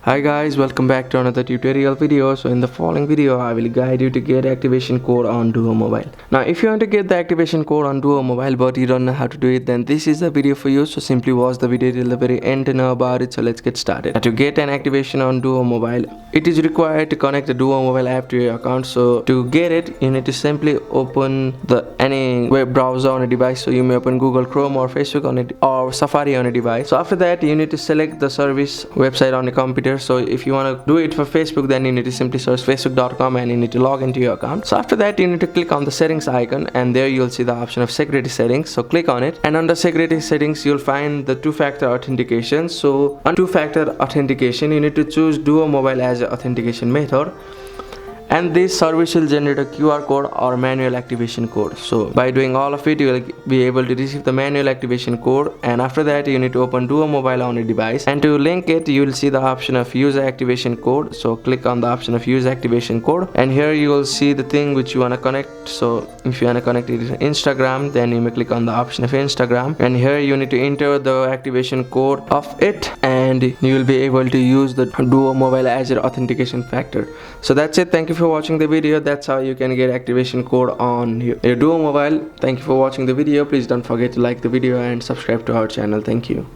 Hi guys, welcome back to another tutorial video. So in the following video I will guide you to get activation code on Duo Mobile. Now if you want to get the activation code on Duo Mobile but you don't know how to do it, then this is the video for you. So simply watch the video till the very end to know about it. So let's get started. Now, to get an activation on Duo Mobile, it is required to connect the Duo Mobile app to your account. So to get it, you need to simply open any web browser on a device. So you may open Google Chrome or Facebook on it or Safari on a device. So after that you need to select the service website on the computer. So if you want to do it for Facebook, then you need to simply search facebook.com and you need to log into your account. So after that you need to click on the settings icon, and there you'll see the option of security settings. So click on it, and under security settings you'll find the two-factor authentication. So on two-factor authentication you need to choose Duo Mobile as an authentication method, and this service will generate a QR code or manual activation code. So by doing all of it, you will be able to receive the manual activation code, and after that you need to open Duo Mobile on a device, and to link it you will see the option of user activation code. So click on the option of user activation code, and here you will see the thing which you want to connect. So if you want to connect it to Instagram, then you may click on the option of Instagram, and here you need to enter the activation code of it, and you will be able to use the Duo Mobile as your authentication factor. So that's it. Thank you for watching the video. That's how you can get activation code on your Duo Mobile. Thank you for watching the video. Please don't forget to like the video and subscribe to our channel. Thank you.